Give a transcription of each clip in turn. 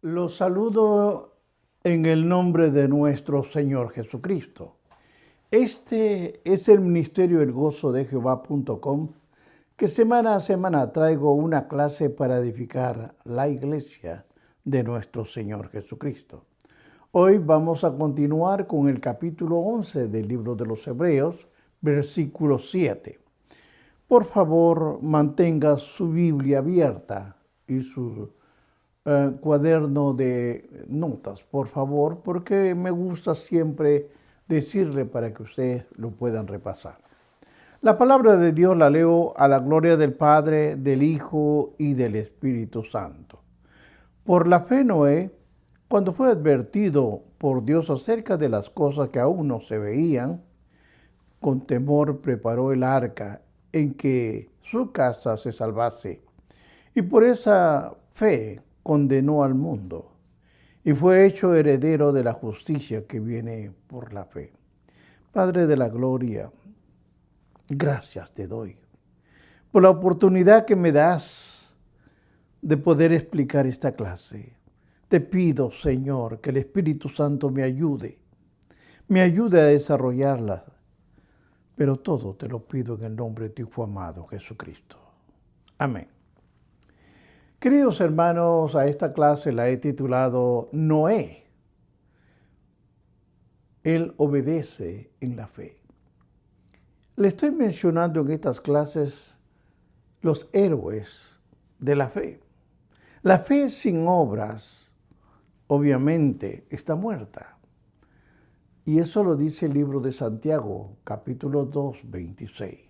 Los saludo en el nombre de nuestro Señor Jesucristo. Este es el ministerio elgozodejehová.com, que semana a semana traigo una clase para edificar la iglesia de nuestro Señor Jesucristo. Hoy vamos a continuar con el capítulo 11 del libro de los Hebreos, versículo 7. Por favor, mantenga su Biblia abierta y su cuaderno de notas, por favor, porque me gusta siempre decirle para que ustedes lo puedan repasar. La palabra de Dios la leo a la gloria del Padre, del Hijo y del Espíritu Santo. Por la fe Noé, cuando fue advertido por Dios acerca de las cosas que aún no se veían, con temor preparó el arca en que su casa se salvase, y por esa fe condenó al mundo, y fue hecho heredero de la justicia que viene por la fe. Padre de la gloria, gracias te doy por la oportunidad que me das de poder explicar esta clase. Te pido, Señor, que el Espíritu Santo me ayude a desarrollarla, pero todo te lo pido en el nombre de tu Hijo amado Jesucristo. Amén. Queridos hermanos, a esta clase la he titulado Noé. Él obedece en la fe. Le estoy mencionando en estas clases los héroes de la fe. La fe sin obras, obviamente, está muerta. Y eso lo dice el libro de Santiago, capítulo 2, 26.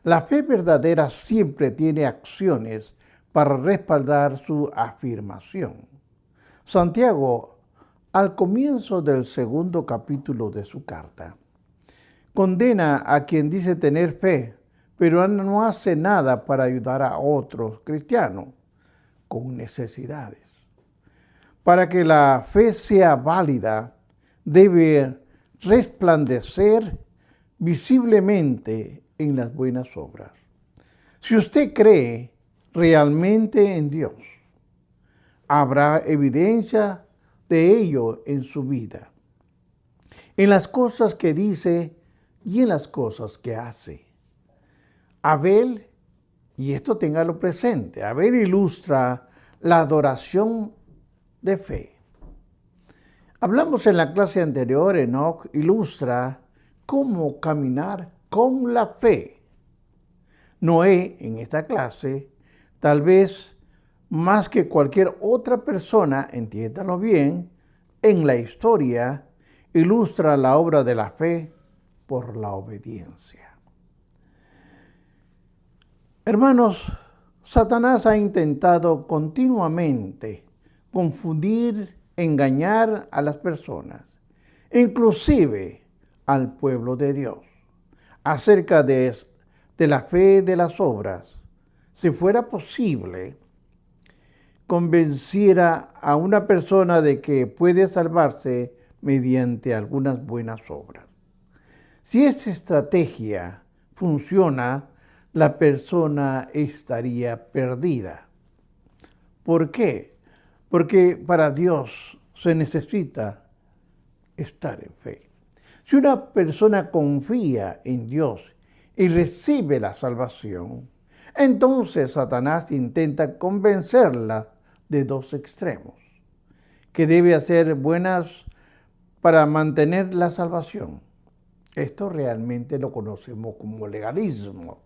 La fe verdadera siempre tiene acciones para respaldar su afirmación. Santiago, al comienzo del segundo capítulo de su carta, condena a quien dice tener fe, pero no hace nada para ayudar a otros cristianos con necesidades. Para que la fe sea válida, debe resplandecer visiblemente en las buenas obras. Si usted cree realmente en Dios, habrá evidencia de ello en su vida, en las cosas que dice y en las cosas que hace. Abel, y esto téngalo presente, Abel ilustra la adoración de fe. Hablamos en la clase anterior, Enoc ilustra cómo caminar con la fe. Noé, en esta clase, tal vez más que cualquier otra persona, entiéndalo bien, en la historia, ilustra la obra de la fe por la obediencia. Hermanos, Satanás ha intentado continuamente confundir, engañar a las personas, inclusive al pueblo de Dios, acerca de la fe de las obras. Si fuera posible, convenciera a una persona de que puede salvarse mediante algunas buenas obras. Si esta estrategia funciona, la persona estaría perdida. ¿Por qué? Porque para Dios se necesita estar en fe. Si una persona confía en Dios y recibe la salvación, entonces Satanás intenta convencerla de dos extremos, que debe hacer buenas para mantener la salvación. Esto realmente lo conocemos como legalismo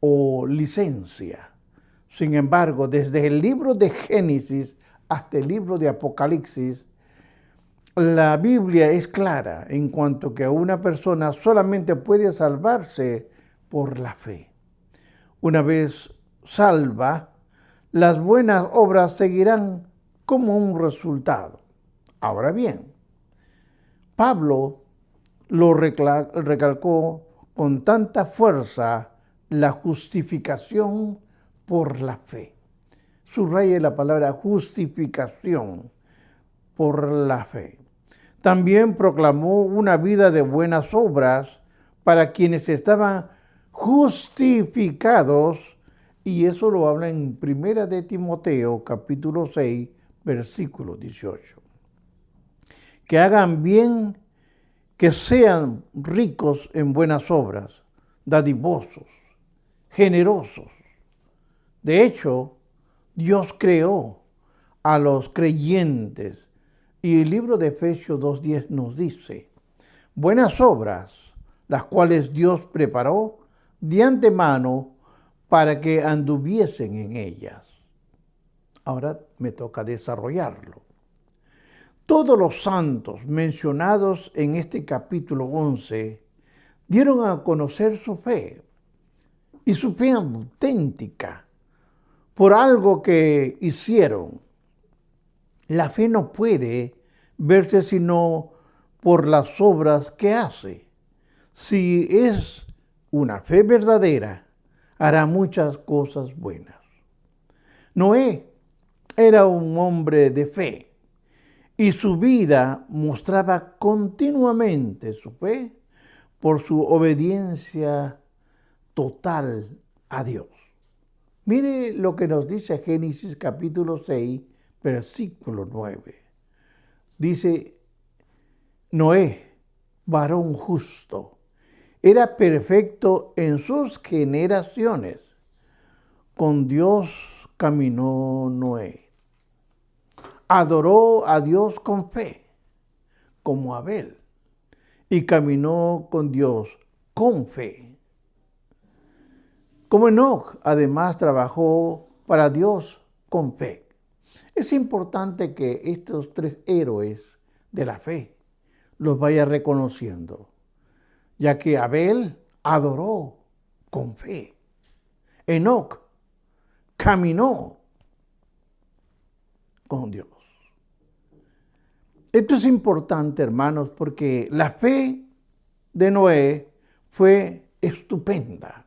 o licencia. Sin embargo, desde el libro de Génesis hasta el libro de Apocalipsis, la Biblia es clara en cuanto que una persona solamente puede salvarse por la fe. Una vez salva, las buenas obras seguirán como un resultado. Ahora bien, Pablo lo recalcó con tanta fuerza, la justificación por la fe. Subraye la palabra justificación por la fe. También proclamó una vida de buenas obras para quienes estaban justificados, y eso lo habla en 1 de Timoteo, capítulo 6, versículo 18. Que hagan bien, que sean ricos en buenas obras, dadivosos, generosos. De hecho, Dios creó a los creyentes y el libro de Efesios 2:10 nos dice, buenas obras, las cuales Dios preparó de antemano para que anduviesen en ellas. Ahora me toca desarrollarlo. Todos los santos mencionados en este capítulo 11 dieron a conocer su fe y su fe auténtica por algo que hicieron. La fe no puede verse sino por las obras que hace. Si es una fe verdadera, hará muchas cosas buenas. Noé era un hombre de fe y su vida mostraba continuamente su fe por su obediencia total a Dios. Mire lo que nos dice Génesis capítulo 6, versículo 9. Dice, Noé, varón justo, era perfecto en sus generaciones. Con Dios caminó Noé. Adoró a Dios con fe, como Abel, y caminó con Dios con fe. Como Enoc, además trabajó para Dios con fe. Es importante que estos tres héroes de la fe los vaya reconociendo, ya que Abel adoró con fe. Enoc caminó con Dios. Esto es importante, hermanos, porque la fe de Noé fue estupenda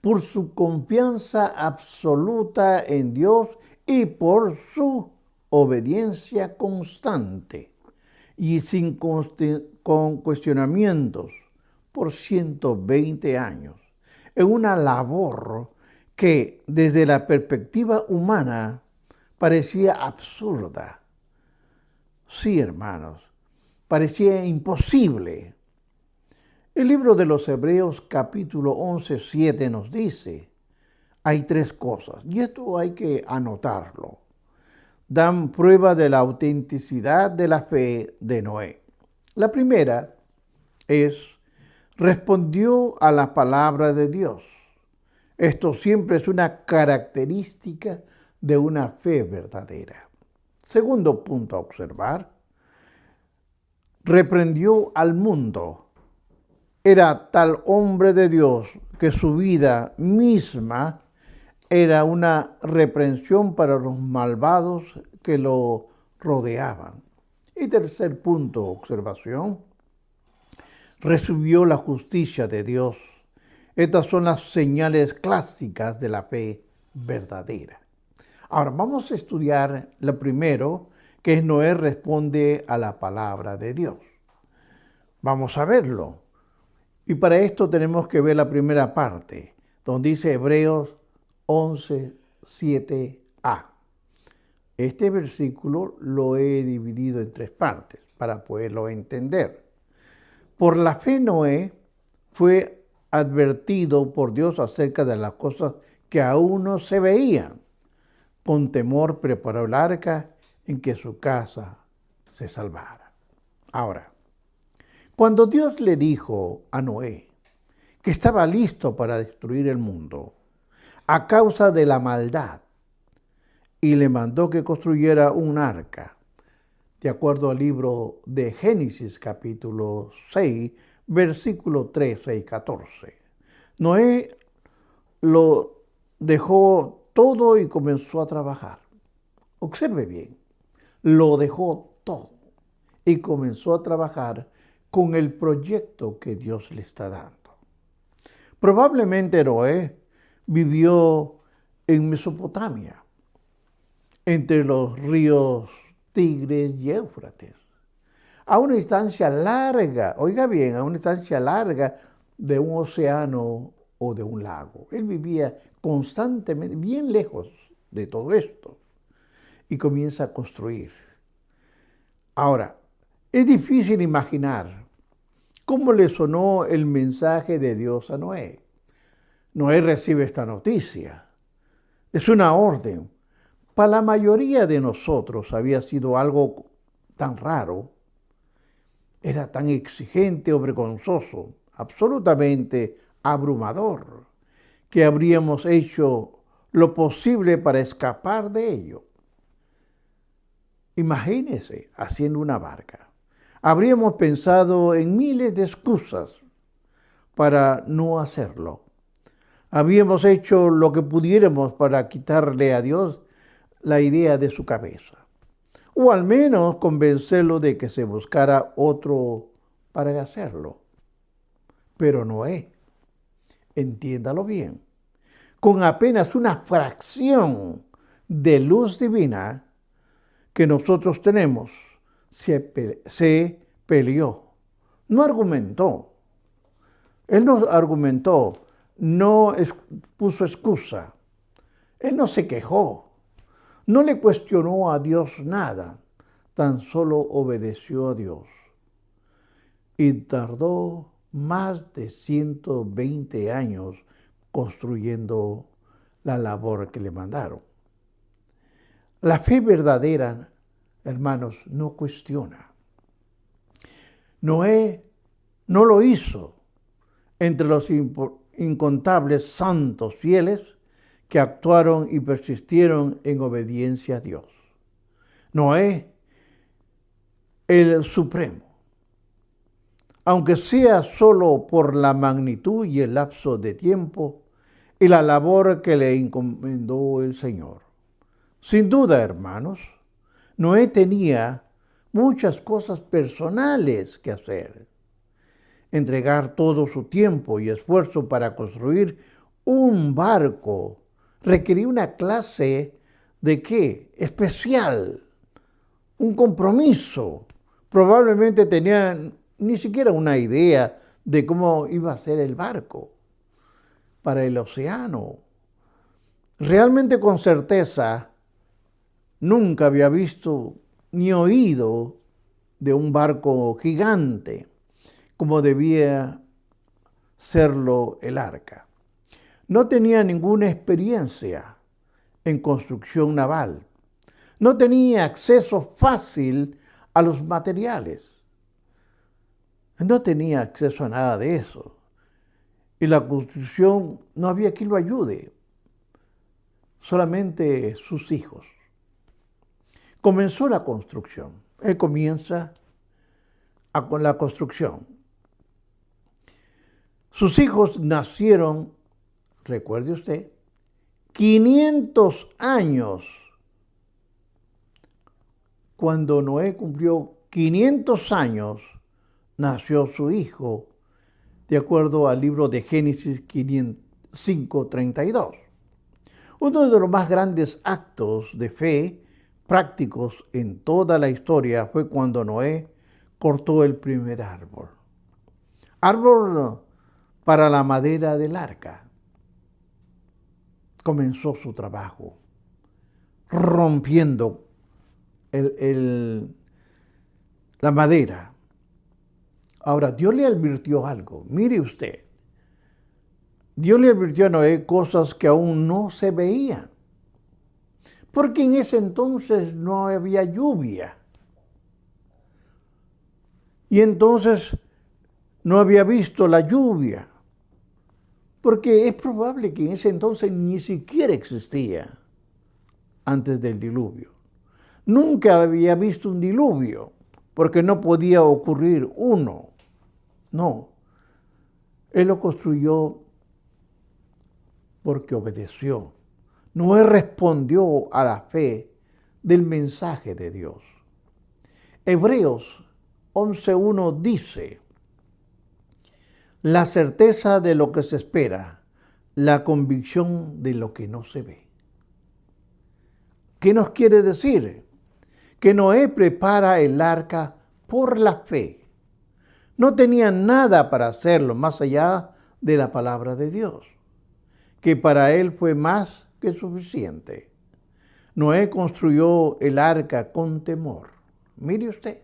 por su confianza absoluta en Dios y por su obediencia constante y sin cuestionamientos por 120 años, en una labor que desde la perspectiva humana parecía absurda. Sí, hermanos, parecía imposible. El libro de los Hebreos capítulo 11, 7 nos dice, hay tres cosas, y esto hay que anotarlo. Dan prueba de la autenticidad de la fe de Noé. La primera es, respondió a la palabra de Dios. Esto siempre es una característica de una fe verdadera. Segundo punto a observar, reprendió al mundo. Era tal hombre de Dios que su vida misma era una reprensión para los malvados que lo rodeaban. Y tercer punto, observación, recibió la justicia de Dios. Estas son las señales clásicas de la fe verdadera. Ahora vamos a estudiar lo primero, que es Noé responde a la palabra de Dios. Vamos a verlo. Y para esto tenemos que ver la primera parte, donde dice Hebreos 11, 7a. Este versículo lo he dividido en tres partes para poderlo entender. Por la fe Noé fue advertido por Dios acerca de las cosas que aún no se veían. Con temor preparó el arca en que su casa se salvara. Ahora, cuando Dios le dijo a Noé que estaba listo para destruir el mundo a causa de la maldad y le mandó que construyera un arca, de acuerdo al libro de Génesis capítulo 6, versículos 13 y 14. Noé lo dejó todo y comenzó a trabajar. Observe bien, lo dejó todo y comenzó a trabajar con el proyecto que Dios le está dando. Probablemente Noé vivió en Mesopotamia, entre los ríos Tigres y Éufrates, a una distancia larga, oiga bien, a una distancia larga de un océano o de un lago. Él vivía constantemente bien lejos de todo esto. y comienza a construir. Ahora, es difícil imaginar cómo le sonó el mensaje de Dios a Noé. Noé recibe esta noticia. Es una orden. Para la mayoría de nosotros había sido algo tan raro, era tan exigente o vergonzoso, absolutamente abrumador, que habríamos hecho lo posible para escapar de ello. Imagínese haciendo una barca. Habríamos pensado en miles de excusas para no hacerlo. Habíamos hecho lo que pudiéramos para quitarle a Dios la idea de su cabeza, o al menos convencerlo de que se buscara otro para hacerlo. Pero Noé, entiéndalo bien, con apenas una fracción de luz divina que nosotros tenemos, se peleó, no argumentó. Él no argumentó, no puso excusa, él no se quejó, no le cuestionó a Dios nada, tan solo obedeció a Dios. Y tardó más de 120 años construyendo la labor que le mandaron. La fe verdadera, hermanos, no cuestiona. Noé no lo hizo entre los incontables santos fieles que actuaron y persistieron en obediencia a Dios. Noé, el Supremo, aunque sea solo por la magnitud y el lapso de tiempo y la labor que le encomendó el Señor. Sin duda, hermanos, Noé tenía muchas cosas personales que hacer. Entregar todo su tiempo y esfuerzo para construir un barco requería una clase de ¿qué? Especial, un compromiso. Probablemente tenía ni siquiera una idea de cómo iba a ser el barco para el océano. Realmente con certeza nunca había visto ni oído de un barco gigante como debía serlo el arca. No tenía ninguna experiencia en construcción naval. No tenía acceso fácil a los materiales. No tenía acceso a nada de eso. Y la construcción no había quien lo ayude. Solamente sus hijos. Comenzó la construcción. Él comienza con la construcción. Sus hijos nacieron, recuerde usted, 500 años. Cuando Noé cumplió 500 años, nació su hijo, de acuerdo al libro de Génesis 5:32. Uno de los más grandes actos de fe prácticos en toda la historia fue cuando Noé cortó el primer árbol. Árbol para la madera del arca. Comenzó su trabajo rompiendo la madera. Ahora, Dios le advirtió algo. Mire usted, Dios le advirtió a Noé cosas que aún no se veían. Porque en ese entonces no había lluvia. Y entonces no había visto la lluvia. Porque es probable que en ese entonces ni siquiera existía antes del diluvio. Nunca había visto un diluvio, porque no podía ocurrir uno. No, él lo construyó porque obedeció. Noé respondió a la fe del mensaje de Dios. Hebreos 11:1 dice: la certeza de lo que se espera, la convicción de lo que no se ve. ¿Qué nos quiere decir? Que Noé prepara el arca por la fe. No tenía nada para hacerlo más allá de la palabra de Dios, que para él fue más que suficiente. Noé construyó el arca con temor. Mire usted,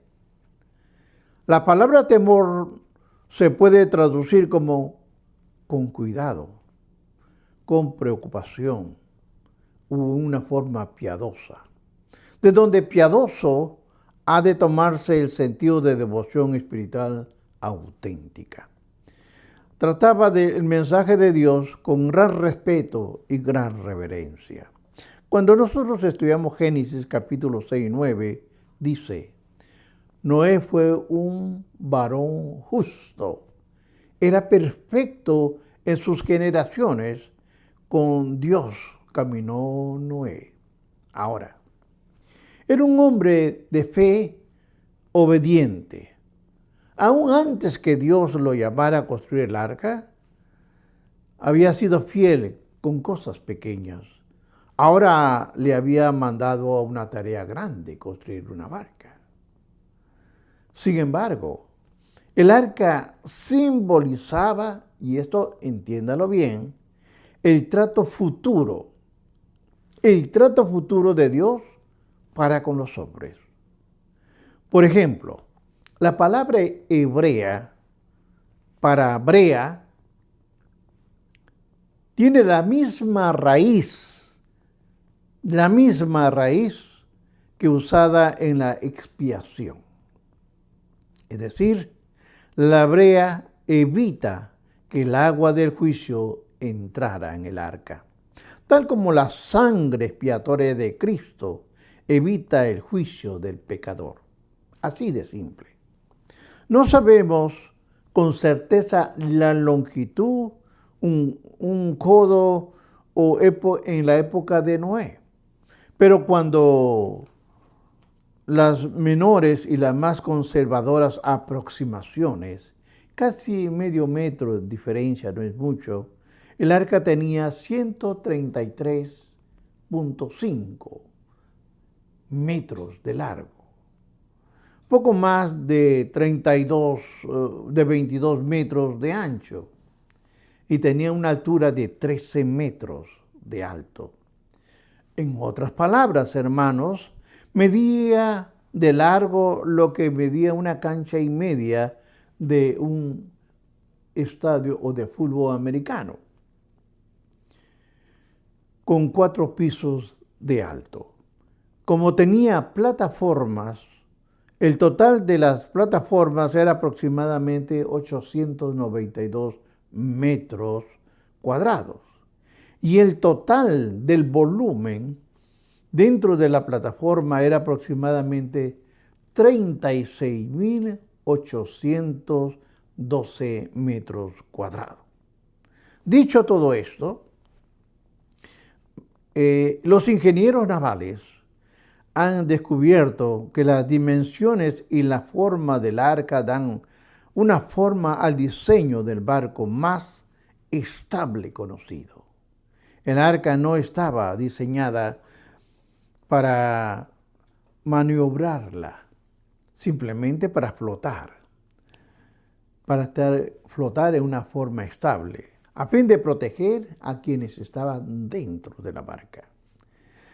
la palabra temor se puede traducir como con cuidado, con preocupación, u una forma piadosa, de donde piadoso ha de tomarse el sentido de devoción espiritual auténtica. Trataba del mensaje de Dios con gran respeto y gran reverencia. Cuando nosotros estudiamos Génesis capítulo 6 y 9, dice, Noé fue un varón justo, era perfecto en sus generaciones, con Dios caminó Noé. Ahora, era un hombre de fe obediente. Aún antes que Dios lo llamara a construir el arca, había sido fiel con cosas pequeñas. Ahora le había mandado a una tarea grande, construir una barca. Sin embargo, el arca simbolizaba, y esto entiéndalo bien, el trato futuro de Dios para con los hombres. Por ejemplo, la palabra hebrea para brea tiene la misma raíz que usada en la expiación. Es decir, la brea evita que el agua del juicio entrara en el arca, tal como la sangre expiatoria de Cristo evita el juicio del pecador. Así de simple. No sabemos con certeza la longitud, un codo en la época de Noé, pero cuando las menores y las más conservadoras aproximaciones, casi medio metro de diferencia, no es mucho, el arca tenía 133.5 metros de largo, poco más de 22 metros de ancho y tenía una altura de 13 metros de alto. En otras palabras, hermanos, medía de largo lo que medía una cancha y media de un estadio o de fútbol americano, con 4 pisos de alto. Como tenía plataformas, el total de las plataformas era aproximadamente 892 metros cuadrados. Y el total del volumen dentro de la plataforma era aproximadamente 36.812 metros cuadrados. Dicho todo esto, los ingenieros navales han descubierto que las dimensiones y la forma del arca dan una forma al diseño del barco más estable conocido. El arca no estaba diseñada para maniobrarla, simplemente para flotar en una forma estable, a fin de proteger a quienes estaban dentro de la barca.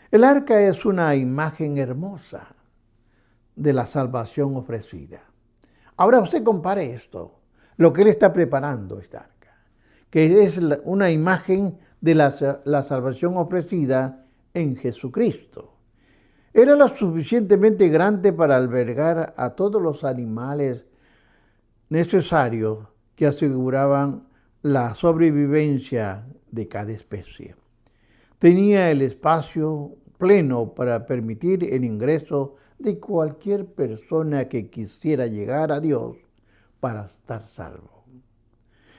El arca es una imagen hermosa de la salvación ofrecida. Ahora usted compare esto, lo que él está preparando esta arca, que es una imagen de la salvación ofrecida en Jesucristo. Era lo suficientemente grande para albergar a todos los animales necesarios que aseguraban la sobrevivencia de cada especie. Tenía el espacio pleno para permitir el ingreso de cualquier persona que quisiera llegar a Dios para estar salvo.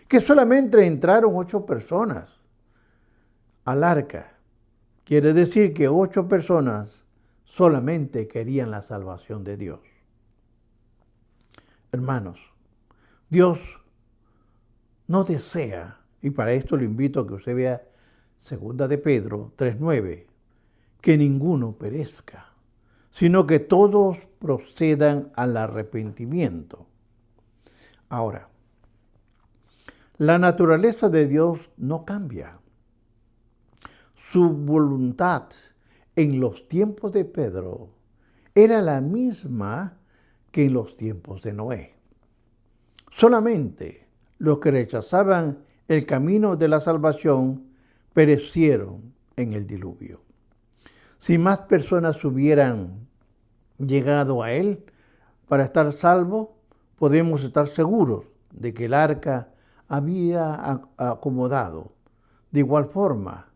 Que solamente entraron 8 personas al arca. Quiere decir que 8 personas solamente querían la salvación de Dios. Hermanos, Dios no desea, y para esto le invito a que usted vea 2 de Pedro 3:9, que ninguno perezca, sino que todos procedan al arrepentimiento. Ahora, la naturaleza de Dios no cambia. Su voluntad en los tiempos de Pedro era la misma que en los tiempos de Noé. Solamente los que rechazaban el camino de la salvación perecieron en el diluvio. Si más personas hubieran llegado a él para estar salvos, podemos estar seguros de que el arca había acomodado. De igual forma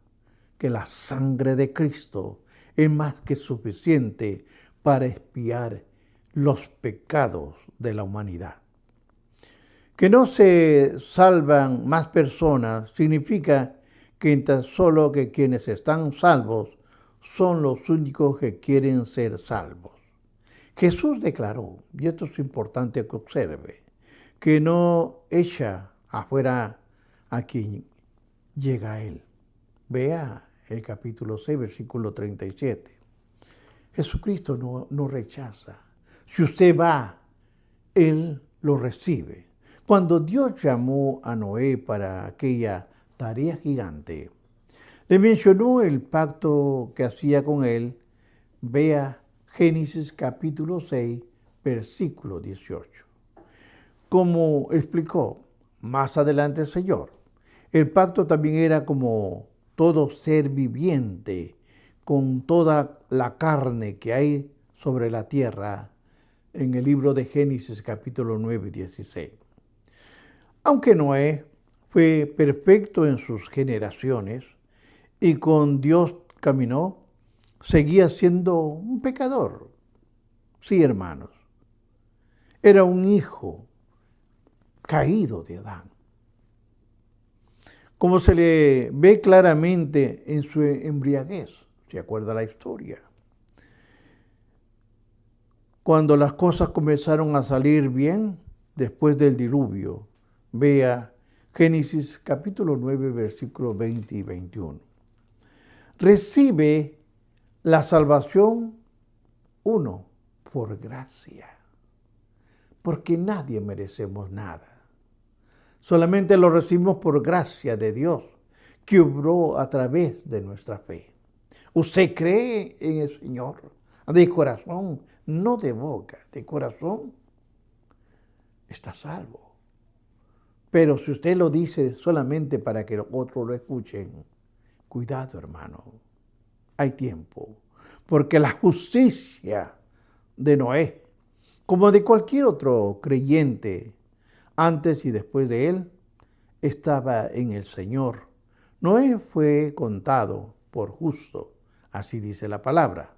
que la sangre de Cristo es más que suficiente para expiar los pecados de la humanidad. Que no se salvan más personas significa que tan solo que quienes están salvos son los únicos que quieren ser salvos. Jesús declaró, y esto es importante que observe, que no echa afuera a quien llega a él. Vea el capítulo 6, versículo 37. Jesucristo no rechaza. Si usted va, Él lo recibe. Cuando Dios llamó a Noé para aquella tarea gigante, le mencionó el pacto que hacía con él. Vea Génesis capítulo 6, versículo 18. Como explicó más adelante el Señor, el pacto también era como todo ser viviente, con toda la carne que hay sobre la tierra, en el libro de Génesis capítulo 9, 16. Aunque Noé fue perfecto en sus generaciones y con Dios caminó, seguía siendo un pecador. Sí, hermanos. Era un hijo caído de Adán. Como se le ve claramente en su embriaguez, ¿se acuerda la historia? Cuando las cosas comenzaron a salir bien después del diluvio, vea Génesis capítulo 9, versículos 20 y 21. Recibe la salvación, uno, por gracia, porque nadie merecemos nada. Solamente lo recibimos por gracia de Dios, que obró a través de nuestra fe. ¿Usted cree en el Señor? De corazón, no de boca, de corazón, está salvo. Pero si usted lo dice solamente para que otros lo escuchen, cuidado, hermano, hay tiempo. Porque la justicia de Noé, como de cualquier otro creyente, antes y después de él, estaba en el Señor. Noé fue contado por justo, así dice la palabra.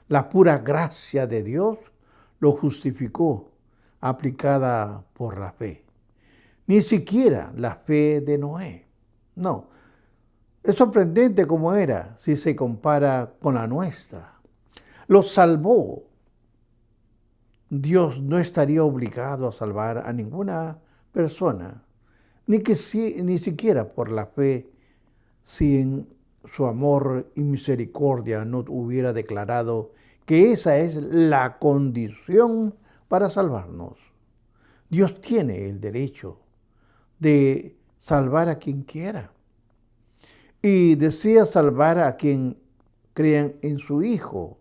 La pura gracia de Dios lo justificó, aplicada por la fe. Ni siquiera la fe de Noé. No. Es sorprendente cómo era si se compara con la nuestra. Lo salvó. Dios no estaría obligado a salvar a ninguna persona, ni siquiera por la fe, si en su amor y misericordia no hubiera declarado que esa es la condición para salvarnos. Dios tiene el derecho de salvar a quien quiera y desea salvar a quien crean en su Hijo.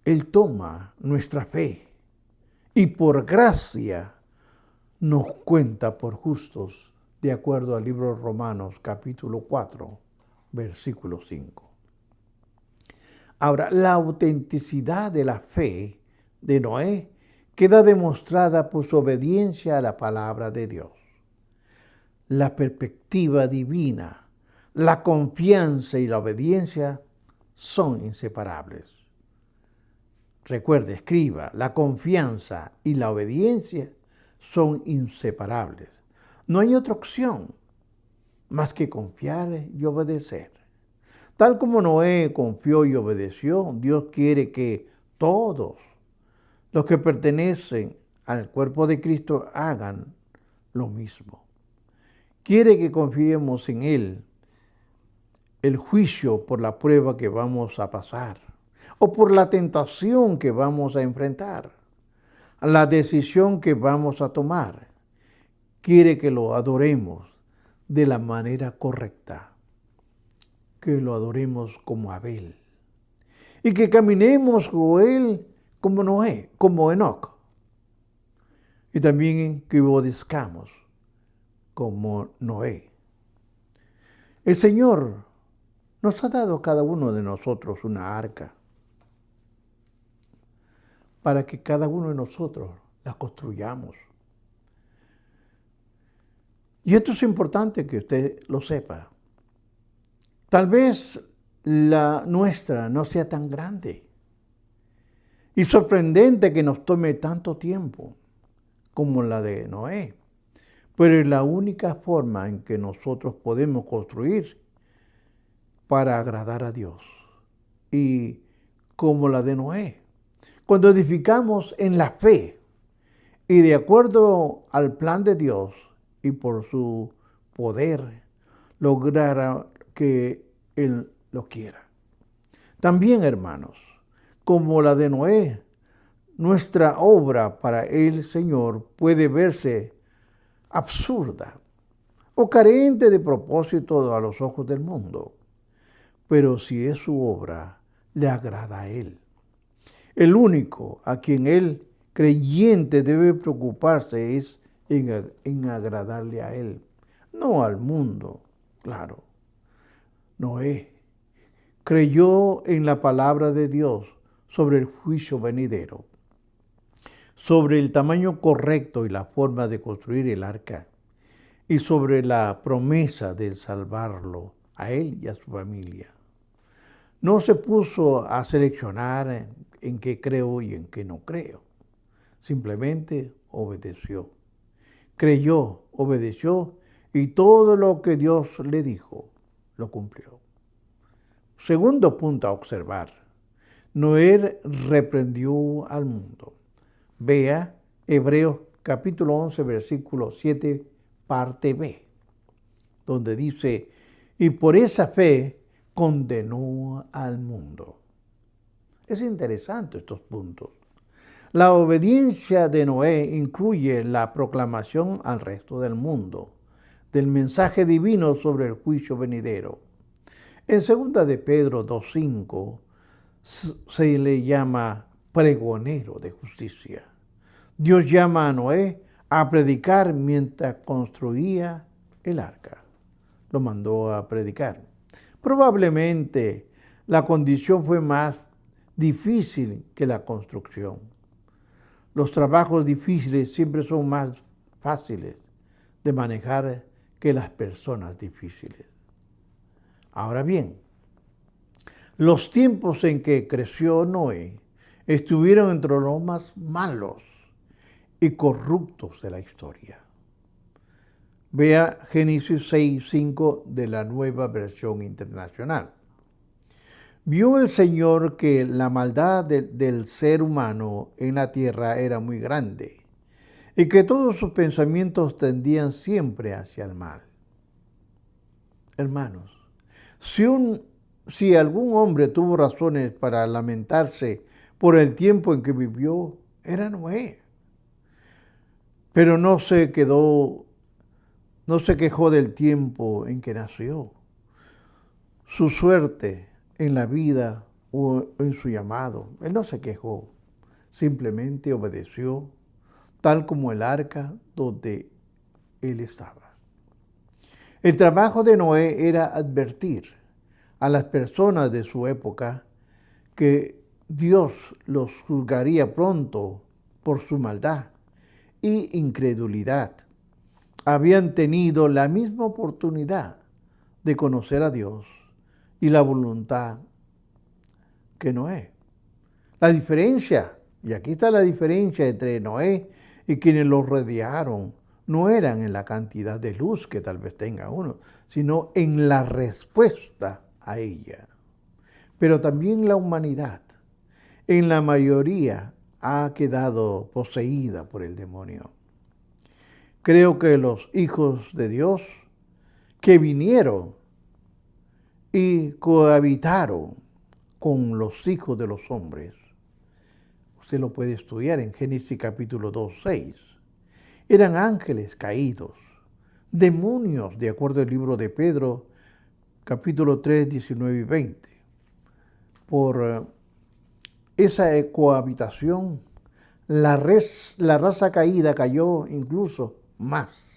Él toma nuestra fe y por gracia nos cuenta por justos, de acuerdo al libro de Romanos capítulo 4, versículo 5. Ahora, la autenticidad de la fe de Noé queda demostrada por su obediencia a la palabra de Dios. La perspectiva divina, la confianza y la obediencia son inseparables. Recuerde, escriba, la confianza y la obediencia son inseparables. No hay otra opción más que confiar y obedecer. Tal como Noé confió y obedeció, Dios quiere que todos los que pertenecen al cuerpo de Cristo hagan lo mismo. Quiere que confiemos en Él, el juicio por la prueba que vamos a pasar o por la tentación que vamos a enfrentar, la decisión que vamos a tomar. Quiere que lo adoremos de la manera correcta. que lo adoremos como Abel y que caminemos con él como Noé, como Enoc, y también que obedezcamos como Noé. El Señor nos ha dado a cada uno de nosotros una arca para que cada uno de nosotros la construyamos. Y esto es importante que usted lo sepa. Tal vez la nuestra no sea tan grande y sorprendente que nos tome tanto tiempo como la de Noé, pero es la única forma en que nosotros podemos construir para agradar a Dios. Y como la de Noé, cuando edificamos en la fe y de acuerdo al plan de Dios y por su poder, lograr que Él lo quiera. También, hermanos, como la de Noé, nuestra obra para el Señor puede verse absurda o carente de propósito a los ojos del mundo. Pero si es su obra, le agrada a Él. El único a quien el creyente debe preocuparse es en agradarle a Él, no al mundo, claro. Noé creyó en la palabra de Dios sobre el juicio venidero, sobre el tamaño correcto y la forma de construir el arca, y sobre la promesa de salvarlo a él y a su familia. No se puso a seleccionar en qué creo y en qué no creo. Simplemente obedeció. Creyó, obedeció y todo lo que Dios le dijo lo cumplió. Segundo punto a observar. Noé reprendió al mundo. Vea Hebreos capítulo 11, versículo 7, parte B, donde dice, y por esa fe condenó al mundo. Es interesante estos puntos. La obediencia de Noé incluye la proclamación al resto del mundo del mensaje divino sobre el juicio venidero. En 2 de Pedro 2:5 se le llama pregonero de justicia. Dios llama a Noé a predicar mientras construía el arca. Lo mandó a predicar. Probablemente la condición fue más difícil que la construcción. Los trabajos difíciles siempre son más fáciles de manejar que las personas difíciles. Ahora bien, los tiempos en que creció Noé estuvieron entre los más malos y corruptos de la historia. Vea Génesis 6:5 de la Nueva Versión Internacional. Vio el Señor que la maldad del ser humano en la tierra era muy grande y que todos sus pensamientos tendían siempre hacia el mal. Hermanos, si algún hombre tuvo razones para lamentarse por el tiempo en que vivió, era Noé. Pero no se quejó del tiempo en que nació. Su suerte en la vida o en su llamado. Él no se quejó, simplemente obedeció, tal como el arca donde él estaba. El trabajo de Noé era advertir a las personas de su época que Dios los juzgaría pronto por su maldad y incredulidad. Habían tenido la misma oportunidad de conocer a Dios y la voluntad que Noé. La diferencia, y aquí está la diferencia entre Noé y quienes lo rodearon, no eran en la cantidad de luz que tal vez tenga uno, sino en la respuesta a ella. Pero también la humanidad, en la mayoría, ha quedado poseída por el demonio. Creo que los hijos de Dios que vinieron y cohabitaron con los hijos de los hombres, usted lo puede estudiar en Génesis capítulo 2:6, eran ángeles caídos, demonios, de acuerdo al libro de Pedro, capítulo 3, 19 y 20. Por esa cohabitación, la raza caída cayó incluso más.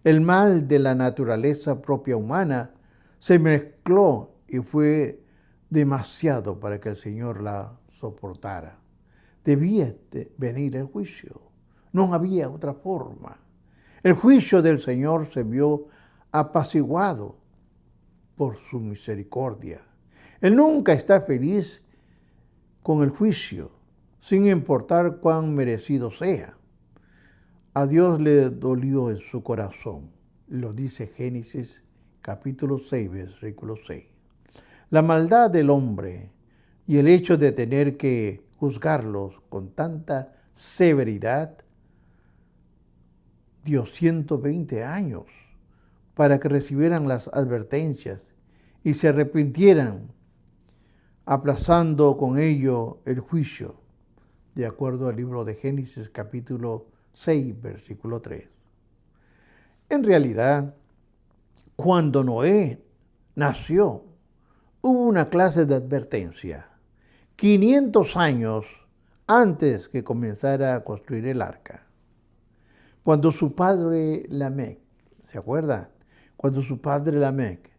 El mal de la naturaleza propia humana se mezcló y fue demasiado para que el Señor la soportara. Debía venir el juicio. No había otra forma. El juicio del Señor se vio apaciguado por su misericordia. Él nunca está feliz con el juicio, sin importar cuán merecido sea. A Dios le dolió en su corazón. Lo dice Génesis capítulo 6, versículo 6. La maldad del hombre y el hecho de tener que juzgarlos con tanta severidad dio 120 años para que recibieran las advertencias y se arrepintieran, aplazando con ello el juicio, de acuerdo al libro de Génesis capítulo 6, versículo 3. En realidad, cuando Noé nació, hubo una clase de advertencia 500 años antes que comenzara a construir el arca. Cuando su padre Lamec, ¿se acuerdan? Cuando su padre Lamec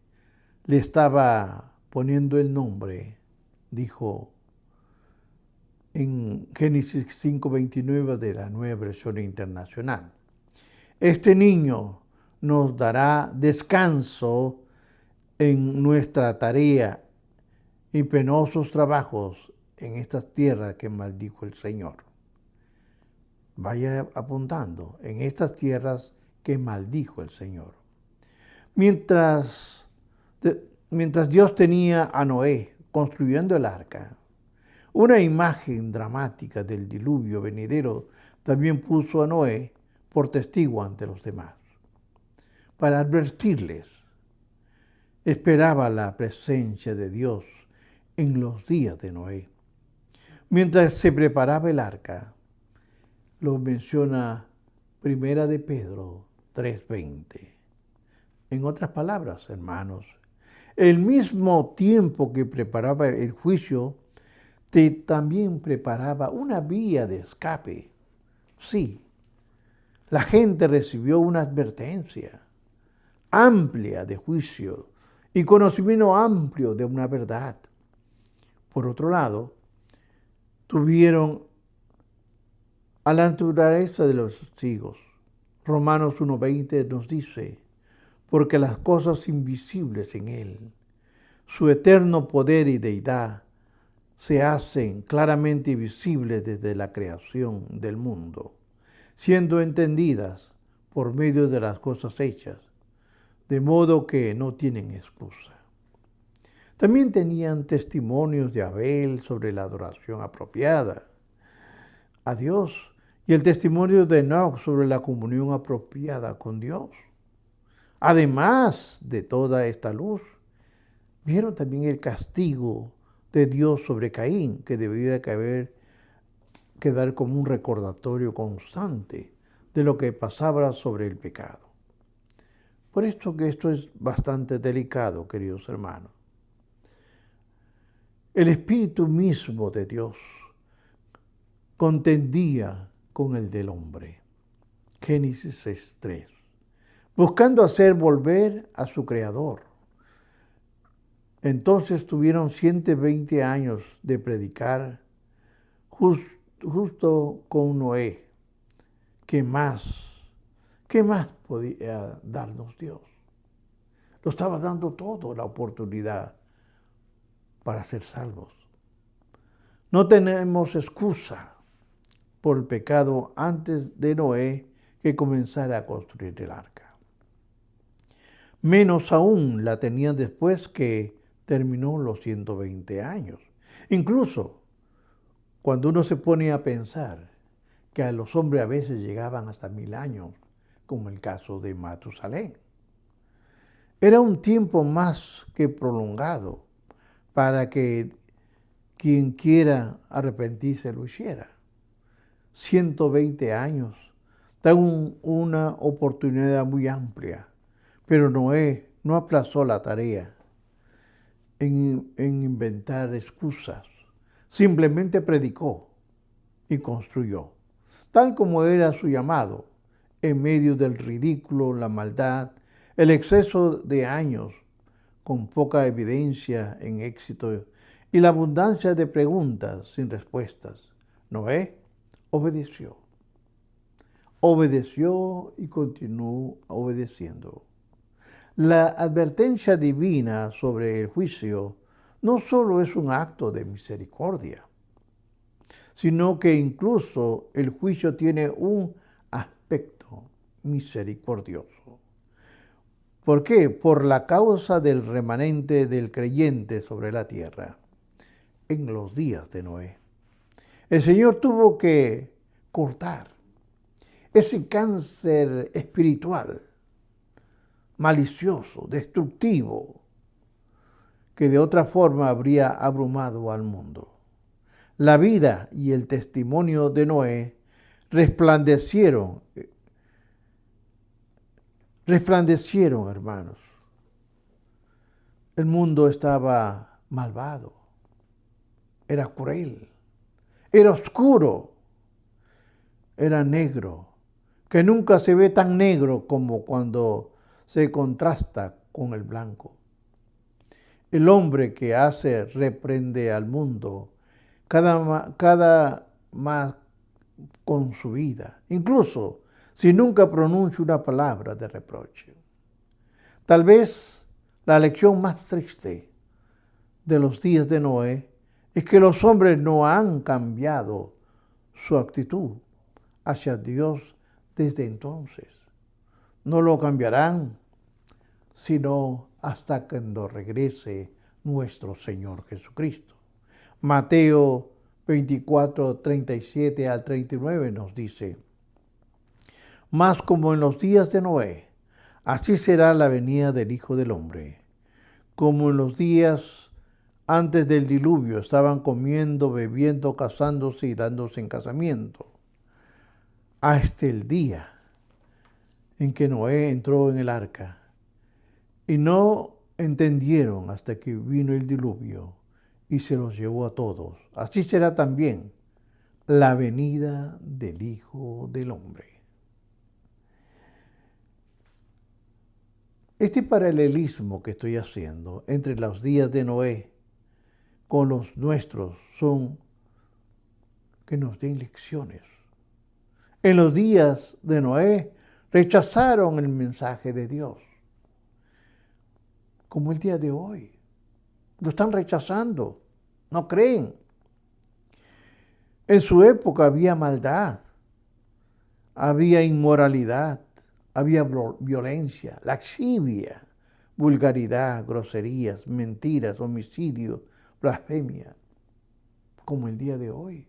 le estaba poniendo el nombre, dijo en Génesis 5:29 de la Nueva Versión Internacional: este niño nos dará descanso en nuestra tarea y penosos trabajos en estas tierras que maldijo el Señor. Vaya apuntando, en estas tierras que maldijo el Señor. Mientras Dios tenía a Noé construyendo el arca, una imagen dramática del diluvio venidero también puso a Noé por testigo ante los demás. Para advertirles, esperaba la presencia de Dios en los días de Noé. Mientras se preparaba el arca, lo menciona Primera de Pedro 3:20. En otras palabras, hermanos, el mismo tiempo que preparaba el juicio, también preparaba una vía de escape. Sí, la gente recibió una advertencia amplia de juicio y conocimiento amplio de una verdad. Por otro lado, tuvieron a la naturaleza de los testigos. Romanos 1:20 nos dice: porque las cosas invisibles en Él, su eterno poder y deidad, se hacen claramente visibles desde la creación del mundo, siendo entendidas por medio de las cosas hechas, de modo que no tienen excusa. También tenían testimonios de Abel sobre la adoración apropiada a Dios y el testimonio de Enoc sobre la comunión apropiada con Dios. Además de toda esta luz, vieron también el castigo de Dios sobre Caín, que debía quedar como un recordatorio constante de lo que pasaba sobre el pecado. Por esto que esto es bastante delicado, queridos hermanos. El Espíritu mismo de Dios contendía con el del hombre. Génesis 6:3. Buscando hacer volver a su Creador. Entonces tuvieron 120 años de predicar justo con Noé. ¿Qué más podía darnos Dios? Lo estaba dando todo, la oportunidad para ser salvos. No tenemos excusa por el pecado antes de Noé que comenzara a construir el arca. Menos aún la tenían después que terminó los 120 años. Incluso cuando uno se pone a pensar que a los hombres a veces llegaban hasta 1000 años, como el caso de Matusalén. Era un tiempo más que prolongado para que quien quiera arrepentirse lo hiciera. 120 años dan una oportunidad muy amplia, pero Noé no aplazó la tarea en inventar excusas. Simplemente predicó y construyó, tal como era su llamado, en medio del ridículo, la maldad, el exceso de años con poca evidencia en éxito y la abundancia de preguntas sin respuestas. Noé obedeció. Obedeció y continuó obedeciendo. La advertencia divina sobre el juicio no solo es un acto de misericordia, sino que incluso el juicio tiene un aspecto misericordioso. ¿Por qué? Por la causa del remanente del creyente sobre la tierra en los días de Noé. El Señor tuvo que cortar ese cáncer espiritual, malicioso, destructivo, que de otra forma habría abrumado al mundo. La vida y el testimonio de Noé resplandecieron, hermanos. El mundo estaba malvado, era cruel, era oscuro, era negro, que nunca se ve tan negro como cuando se contrasta con el blanco. El hombre que hace reprende al mundo cada más con su vida, incluso si nunca pronuncia una palabra de reproche. Tal vez la lección más triste de los días de Noé es que los hombres no han cambiado su actitud hacia Dios desde entonces. No lo cambiarán sino hasta cuando regrese nuestro Señor Jesucristo. Mateo 24, 37 al 39 nos dice: Mas como en los días de Noé, así será la venida del Hijo del Hombre. Como en los días antes del diluvio estaban comiendo, bebiendo, casándose y dándose en casamiento, hasta el día en que Noé entró en el arca. Y no entendieron hasta que vino el diluvio y se los llevó a todos. Así será también la venida del Hijo del Hombre. Este paralelismo que estoy haciendo entre los días de Noé con los nuestros son que nos den lecciones. En los días de Noé rechazaron el mensaje de Dios, como el día de hoy. Lo están rechazando, no creen. En su época había maldad, había inmoralidad, había violencia, laxivia, vulgaridad, groserías, mentiras, homicidio, blasfemia, como el día de hoy.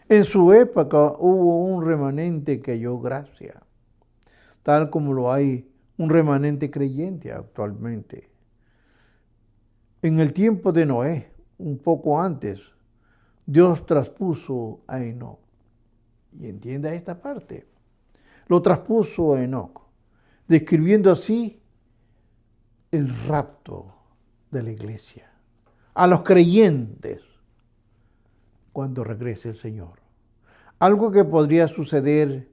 En su época hubo un remanente que halló gracia, tal como lo hay un remanente creyente actualmente. En el tiempo de Noé, un poco antes, Dios traspuso a Enoc. Y entienda esta parte. Lo traspuso a Enoc, describiendo así el rapto de la iglesia a los creyentes cuando regrese el Señor. Algo que podría suceder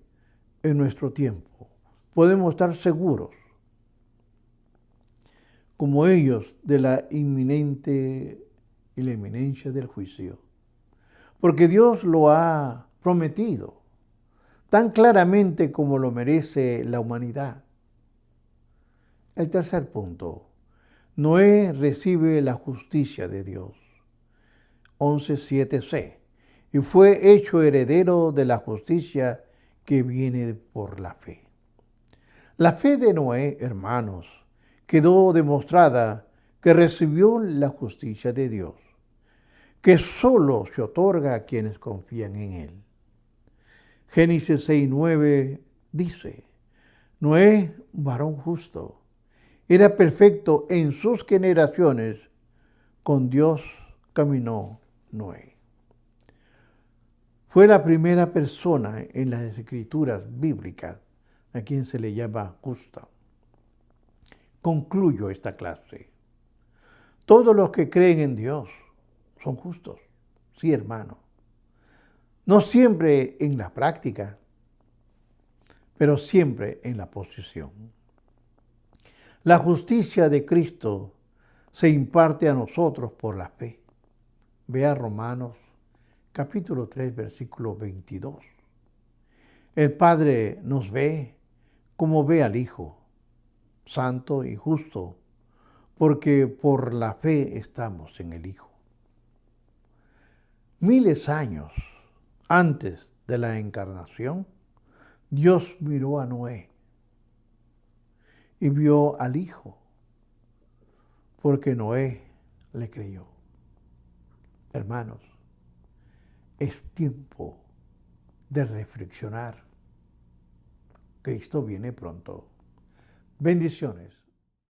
en nuestro tiempo. Podemos estar seguros, como ellos, de la inminente y la inminencia del juicio. Porque Dios lo ha prometido tan claramente como lo merece la humanidad. El tercer punto. Noé recibe la justicia de Dios. 11:7c. Y fue hecho heredero de la justicia que viene por la fe. La fe de Noé, hermanos, quedó demostrada que recibió la justicia de Dios, que solo se otorga a quienes confían en Él. Génesis 6:9 dice: Noé, varón justo, era perfecto en sus generaciones, con Dios caminó Noé. Fue la primera persona en las escrituras bíblicas a quien se le llama justa. concluyo esta clase. Todos los que creen en Dios son justos. Sí, hermano. No siempre en la práctica, pero siempre en la posición. La justicia de Cristo se imparte a nosotros por la fe. Vea Romanos capítulo 3, versículo 22. El Padre nos ve como ve al Hijo, santo y justo, porque por la fe estamos en el Hijo. Miles de años antes de la encarnación, Dios miró a Noé y vio al Hijo, porque Noé le creyó. Hermanos, es tiempo de reflexionar. Cristo viene pronto. Bendiciones.